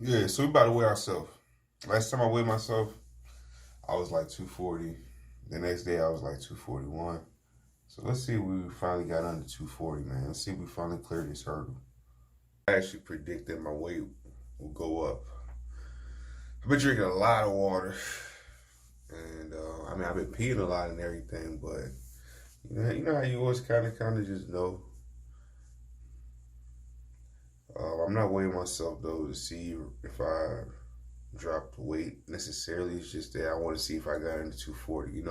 Yeah, so we about to weigh ourselves. Last time I weighed myself, I was like 240. The next day I was like 241. So let's see if we finally got under 240, man. Let's see if we finally cleared this hurdle. I actually predicted my weight will go up. I've been drinking a lot of water. And I mean, I've been peeing a lot and everything, but you know how you always kind of just know. I'm not weighing myself though to see if I drop the weight necessarily. It's just that I want to see if I got into 240.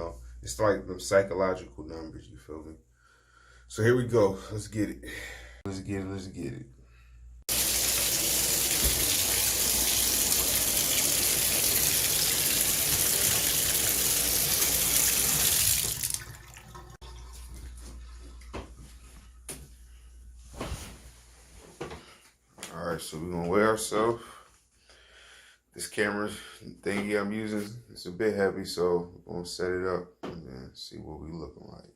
It's like them psychological numbers. You feel me? So here we go. Let's get it. Let's get it. Let's get it. All right, so we're gonna weigh ourselves. This camera thingy I'm using, it's a bit heavy, so I'm gonna set it up and then see what we looking like.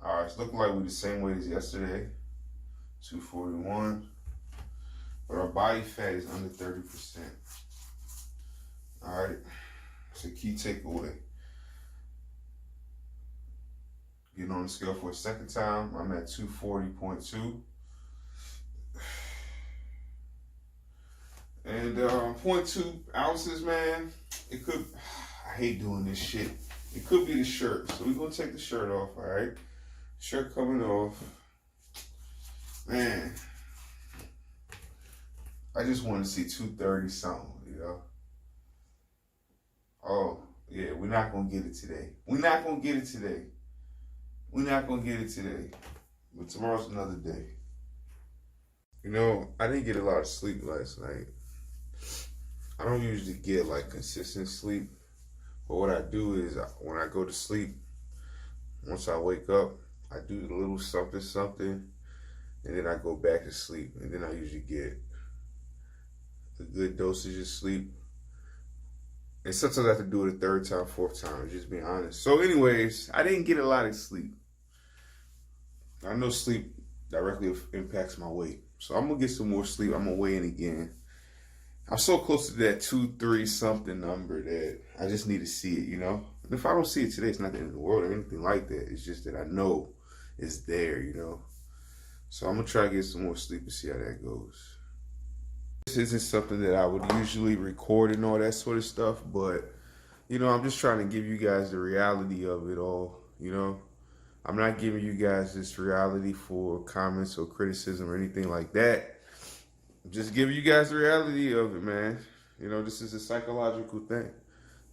All right, it's looking like we're the same weight as yesterday, 241, but our body fat is under 30%. All right, it's a key takeaway. Getting on the scale for a second time, I'm at 240.2. And 0.2 ounces, man, it could, I hate doing this shit. It could be the shirt. So we're gonna take the shirt off, all right? Shirt coming off. Man, I just want to see 230 something, Oh, yeah, we're not gonna get it today. We're not gonna get it today. We're not gonna get it today. But tomorrow's another day. I didn't get a lot of sleep last night. I don't usually get like consistent sleep. But what I do is when I go to sleep, once I wake up, I do a little something, and then I go back to sleep. And then I usually get a good dosage of sleep. And sometimes I have to do it a third time, fourth time, just being honest. So anyways, I didn't get a lot of sleep. I know sleep directly impacts my weight. So I'm going to get some more sleep. I'm going to weigh in again. I'm so close to that 2-3 something number that I just need to see it, And if I don't see it today, it's not the end of the world or anything like that. It's just that I know it's there, So I'm going to try to get some more sleep and see how that goes. This isn't something that I would usually record and all that sort of stuff, but, I'm just trying to give you guys the reality of it all, I'm not giving you guys this reality for comments or criticism or anything like that. I'm just giving you guys the reality of it, man. This is a psychological thing.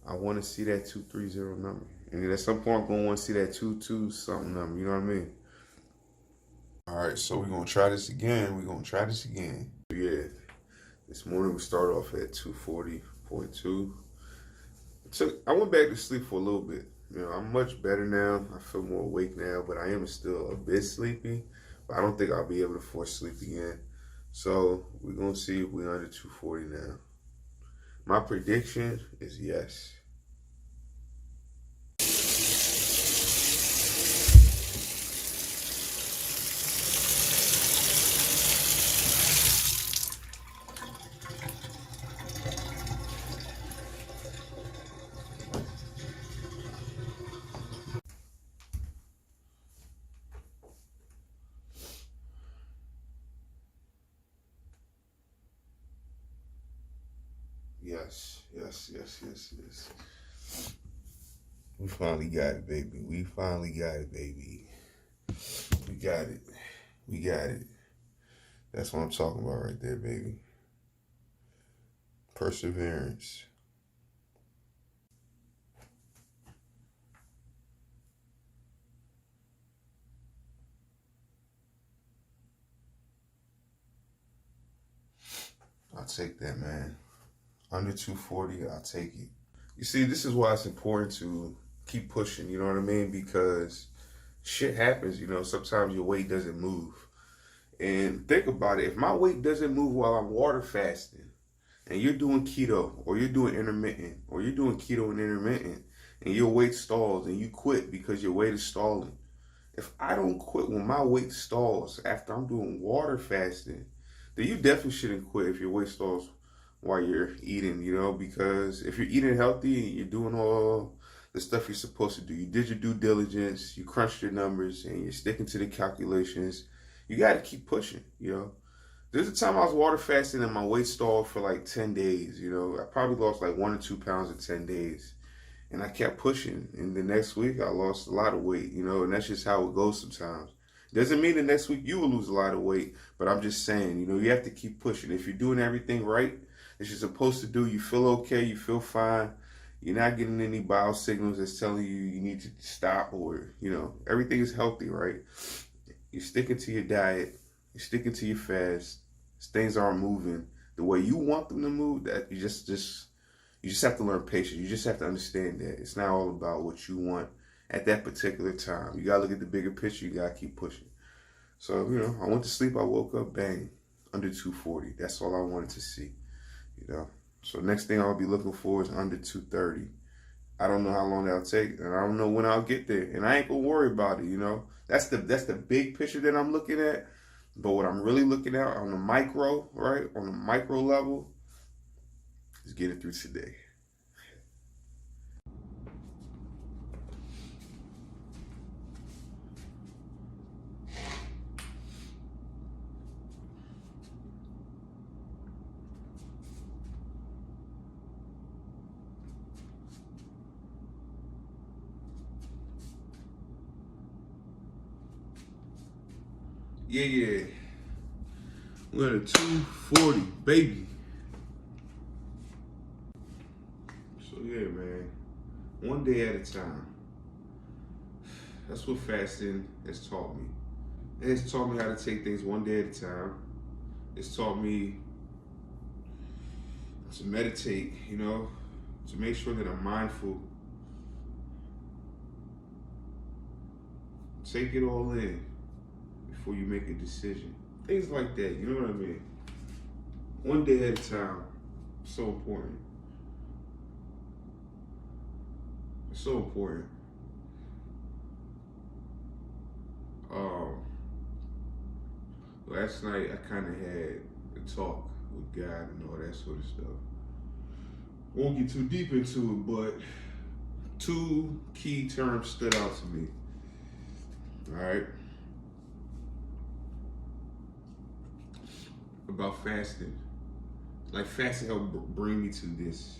I want to see that 230 number. And at some point, I'm going to want to see that 22 something number. You know what I mean? All right, so we're going to try this again. Yeah. This morning we started off at 240.2. I went back to sleep for a little bit. I'm much better now. I feel more awake now, but I am still a bit sleepy. But I don't think I'll be able to force sleep again. So we're going to see if we're under 240 now. My prediction is yes. Yes. We finally got it, baby. We got it. That's what I'm talking about right there, baby. Perseverance. I'll take that, man. Under 240, I'll take it. You see, this is why it's important to keep pushing, you know what I mean? Because shit happens, sometimes your weight doesn't move. And think about it, if my weight doesn't move while I'm water fasting, and you're doing keto or you're doing intermittent or you're doing keto and intermittent and your weight stalls and you quit because your weight is stalling. If I don't quit when my weight stalls after I'm doing water fasting, then you definitely shouldn't quit if your weight stalls while you're eating, because if you're eating healthy, you're doing all the stuff you're supposed to do. You did your due diligence, you crunched your numbers, and you're sticking to the calculations. You got to keep pushing. There's a time I was water fasting and my weight stalled for like 10 days. I probably lost like 1 or 2 pounds in 10 days. And I kept pushing. And the next week, I lost a lot of weight, and that's just how it goes sometimes. Doesn't mean the next week you will lose a lot of weight, but I'm just saying, you have to keep pushing. If you're doing everything right that you're supposed to do, you feel okay, you feel fine, you're not getting any bio signals that's telling you need to stop or, everything is healthy, right? You're sticking to your diet, you're sticking to your fast, things aren't moving the way you want them to move, that you just have to learn patience. You just have to understand that it's not all about what you want at that particular time. You gotta look at the bigger picture. You gotta keep pushing. So, I went to sleep. I woke up, bang, under 240. That's all I wanted to see. So next thing I'll be looking for is under 230. I don't know how long that'll take, and I don't know when I'll get there. And I ain't gonna worry about it. That's the big picture that I'm looking at. But what I'm really looking at on the micro, right, on the micro level, is getting through today. Yeah. We're at 240, baby. So yeah, man. One day at a time. That's what fasting has taught me. It has taught me how to take things one day at a time. It's taught me to meditate, to make sure that I'm mindful. Take it all in before you make a decision. Things like that, you know what I mean? One day at a time. So important. It's so important. Last night I kind of had a talk with God and all that sort of stuff. Won't get too deep into it, but 2 key terms stood out to me. All right. About fasting. Like fasting helped bring me to this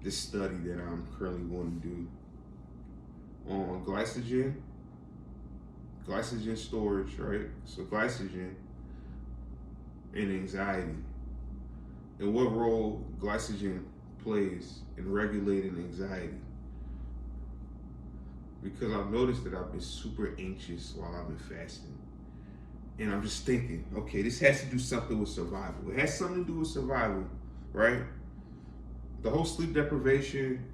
study that I'm currently going to do on glycogen storage, right? So glycogen and anxiety, and what role glycogen plays in regulating anxiety. Because I've noticed that I've been super anxious while I've been fasting. And I'm just thinking, okay, this has to do something with survival. It has something to do with survival, right? The whole sleep deprivation,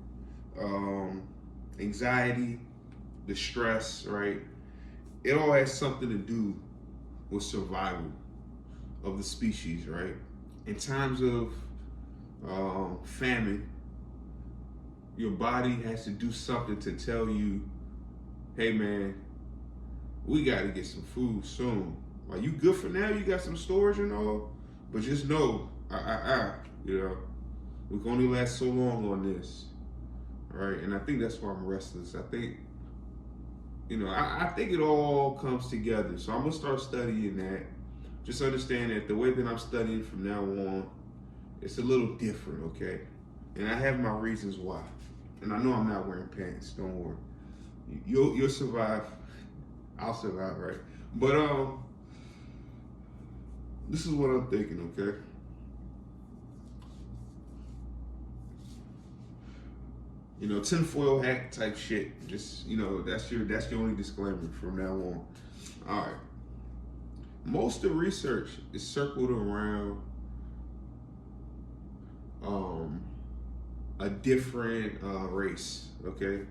anxiety, the stress, right? It all has something to do with survival of the species, right? In times of famine, your body has to do something to tell you, hey man, we got to get some food soon. Like, you good for now, you got some storage and all, but just know, we can only last so long on this, right? And I think that's why I'm restless. I think, I think it all comes together. So I'm gonna start studying that. Just understand that the way that I'm studying from now on, it's a little different, okay? And I have my reasons why. And I know I'm not wearing pants. Don't worry. You'll survive. I'll survive, right? But this is what I'm thinking, okay? Tinfoil hat type shit. Just, that's your only disclaimer from now on. All right. Most of the research is circled around a different race, okay?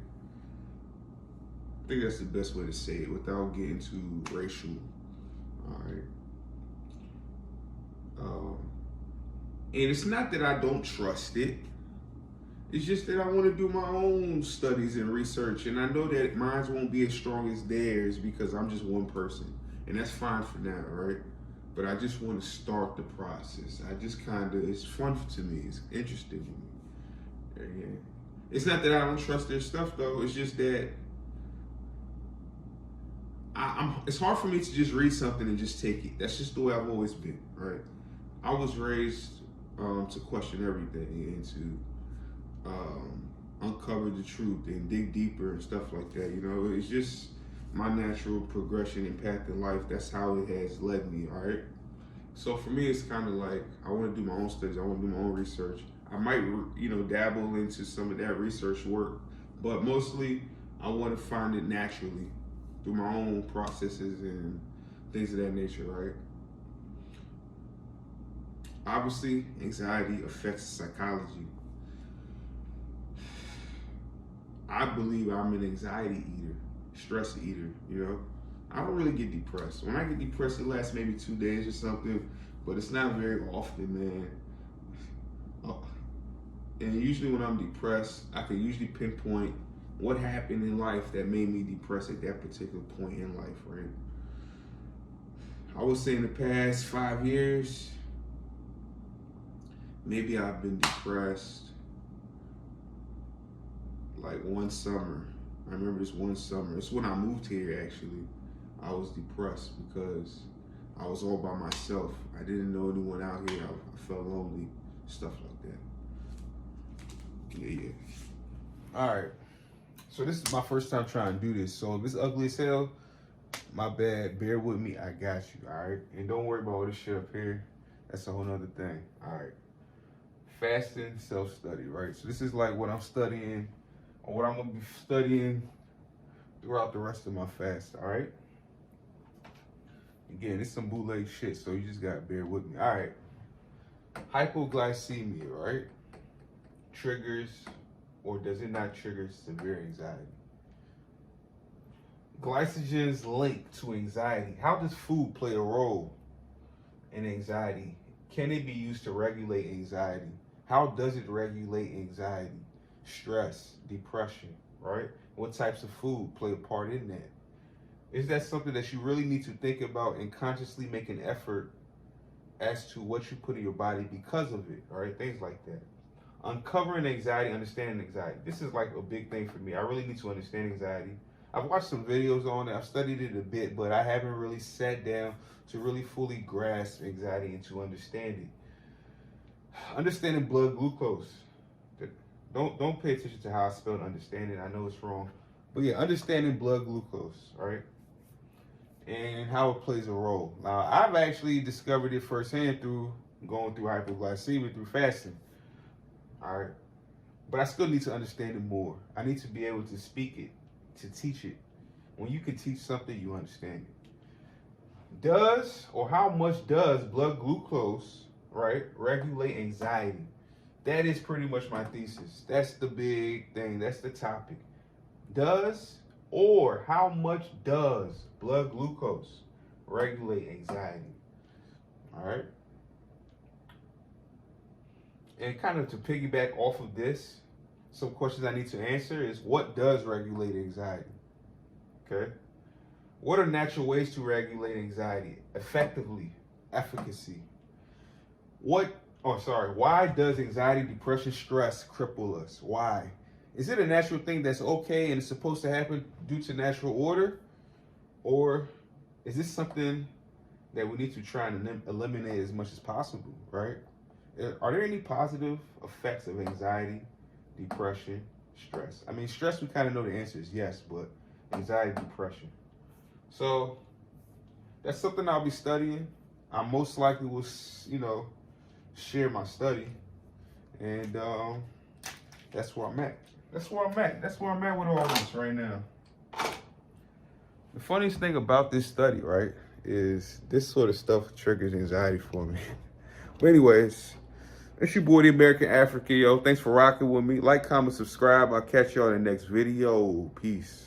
I think that's the best way to say it without getting too racial. All right. And it's not that I don't trust it. It's just that I want to do my own studies and research. And I know that mine won't be as strong as theirs because I'm just one person. And that's fine for now, right? But I just want to start the process. I just kind of, it's fun to me. It's interesting to me. Yeah. It's not that I don't trust their stuff, though. It's just that it's hard for me to just read something and just take it. That's just the way I've always been, right? I was raised to question everything and to uncover the truth and dig deeper and stuff like that. You know, it's just my natural progression and path in life. That's how it has led me, all right? So for me, it's kind of like I want to do my own studies. I want to do my own research. I might, dabble into some of that research work, but mostly I want to find it naturally through my own processes and things of that nature, right? Obviously, anxiety affects psychology. I believe I'm an anxiety eater, stress eater, I don't really get depressed. When I get depressed, it lasts maybe 2 days or something, but it's not very often, man. And usually when I'm depressed, I can usually pinpoint what happened in life that made me depressed at that particular point in life, right? I would say in the past 5 years, maybe I've been depressed like one summer. I remember this one summer. It's when I moved here, actually. I was depressed because I was all by myself. I didn't know anyone out here. I felt lonely, stuff like that. Yeah. All right. So this is my first time trying to do this. So if it's ugly as hell, my bad. Bear with me. I got you. All right. And don't worry about all this shit up here. That's a whole nother thing. All right. Fasting, self-study, right? So this is like what I'm studying, or what I'm going to be studying throughout the rest of my fast, all right? Again, it's some bootleg shit, so you just got to bear with me. All right. Hypoglycemia, right? Triggers, or does it not trigger severe anxiety? Glycogen's linked to anxiety. How does food play a role in anxiety? Can it be used to regulate anxiety? How does it regulate anxiety, stress, depression, right? What types of food play a part in that? Is that something that you really need to think about and consciously make an effort as to what you put in your body because of it, all right? Things like that. Uncovering anxiety, understanding anxiety. This is like a big thing for me. I really need to understand anxiety. I've watched some videos on it. I've studied it a bit, but I haven't really sat down to really fully grasp anxiety and to understand it. Understanding blood glucose. Don't pay attention to how I spelled understanding. I know it's wrong. But yeah, understanding blood glucose, right? And how it plays a role. Now, I've actually discovered it firsthand through going through hypoglycemia, through fasting. All right. But I still need to understand it more. I need to be able to speak it, to teach it. When you can teach something, you understand it. Does, or how much does blood glucose, right, regulate anxiety? That is pretty much my thesis. That's the big thing. That's the topic. Does, or how much does blood glucose regulate anxiety? All right. And kind of to piggyback off of this, some questions I need to answer is, what does regulate anxiety? Okay. What are natural ways to regulate anxiety effectively? Efficacy. Why does anxiety, depression, stress cripple us? Why? Is it a natural thing that's okay and it's supposed to happen due to natural order? Or is this something that we need to try and eliminate as much as possible, right? Are there any positive effects of anxiety, depression, stress? I mean, stress, we kind of know the answer is yes, but anxiety, depression. So that's something I'll be studying. I most likely will, share my study. And that's where I'm at. That's where I'm at with all this right now. The funniest thing about this study, right, is this sort of stuff triggers anxiety for me. But anyways, it's your boy, the American African, yo. Thanks for rocking with me. Like, comment, subscribe. I'll catch y'all in the next video. Peace.